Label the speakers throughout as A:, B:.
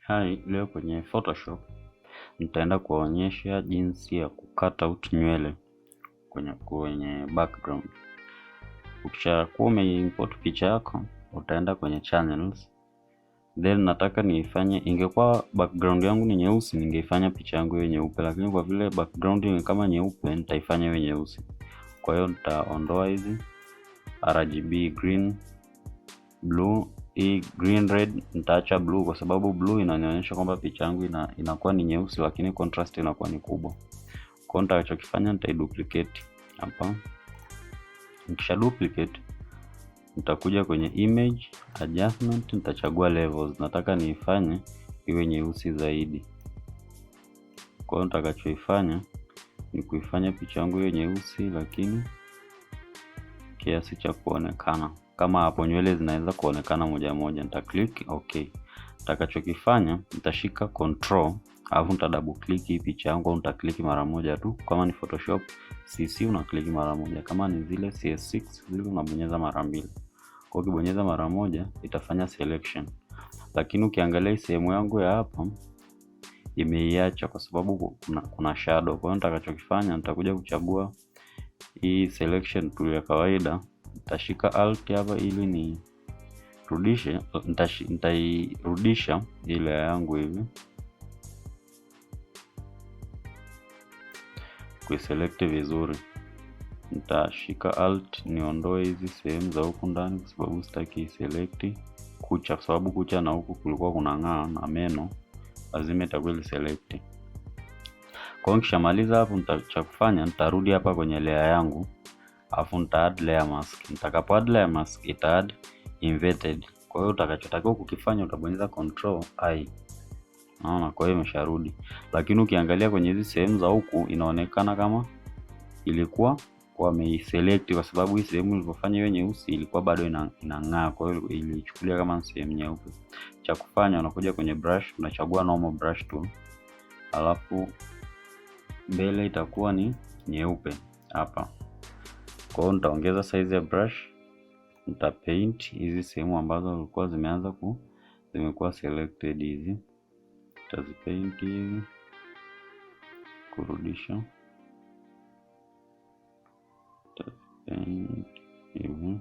A: Hai, leo kwenye Photoshop nitaenda kuwaonyesha jinsi ya kukata out nywele kwenye background. Ukishakuwa umeimport picha yako, utaenda kwenye channels. Then nataka niifanye, ingekuwa background yangu ni nyeusi, ningeifanya picha yangu iwe nyeupe, lakini kwa vile background ni kama nyeupe, nitaifanya iwe nyeusi. Kwa hiyo nitaondoa hizi RGB, green, blue, green, red. Nitaacha blue kwa sababu blue inanionyesha kwamba picha yangu inakuwa ni nyeusi, lakini contrast inakuwa ni kubwa. Kwa hiyo nitakachokifanya, nitaiduplicate hapa. Nikisha duplicate, nitakuja kwenye image adjustment, nitachagua levels. Nataka niifanye iwe nyeusi zaidi. Kwa hiyo nitakachoifanya ni kuifanya picha yangu iwe nyeusi, lakini kiasi cha kuonekana kama hapo nywele zinaweza kuonekana moja moja. Nita click okay. Nitakachokifanya, nitashika control alafu nita double click hii picha yangu, au nita click mara moja tu. Kama ni Photoshop CC una click mara moja, kama ni zile CS6 zile unabonyeza mara mbili. Kwa hiyo ukibonyeza mara moja itafanya selection, lakini ukiangalia sehemu yangu ya hapa imeiacha kwa sababu kuna shadow. Kwa hiyo nitakachokifanya, nitakuja kuchagua hii selection tool ya kawaida. Nitashika alt hapa ili ni rudishe, nitairudisha ile yangu hivi, kuiselect vizuri. Nitashika alt niondoe hizi sehemu za huku ndani kwa sababu sitaki select kucha, kwa sababu kucha na huku kulikuwa kunang'aa na meno lazima itakuwa select. Kwa hiyo nikishamaliza hapo, nitachokufanya nitarudi hapa kwenye layer yangu, alafu nita add layer mask. Nitakapo add layer mask ita add inverted. Kwa hiyo utakachotakiwa kukifanya, utabonyeza control I. Naona kwa hiyo imesharudi, lakini ukiangalia kwenye hizi sehemu za huku inaonekana kama ilikuwa wameiselect, kwa sababu hii sehemu ilipofanya iwe nyeusi ilikuwa bado inang'aa, kwa hiyo ilichukulia kama sehemu nyeupe. Cha kufanya, unakuja kwenye brush, unachagua normal brush tool, alafu mbele itakuwa ni nyeupe hapa. Kwa hiyo nitaongeza size ya brush, nita paint hizi sehemu ambazo zilikuwa zimekuwa selected hizi, nitazipaint hivi, kurudisha hivi.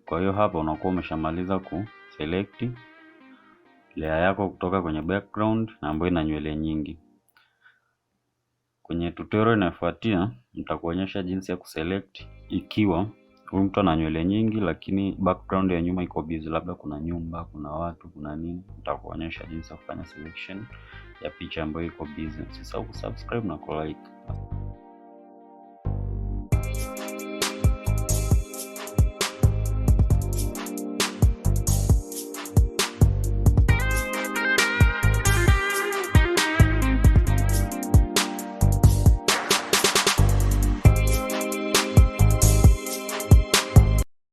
A: Kwa hiyo hapa unakuwa umeshamaliza kuselect layer yako kutoka kwenye background na ambayo ina nywele nyingi. Kwenye tutorial inayofuatia nitakuonyesha jinsi ya kuselect ikiwa huyu mtu ana nywele nyingi lakini background ya nyuma iko busy, labda kuna nyumba, kuna watu, kuna nini. Nitakuonyesha jinsi ya kufanya selection ya picha ambayo iko busy. Usisahau kusubscribe na kulike.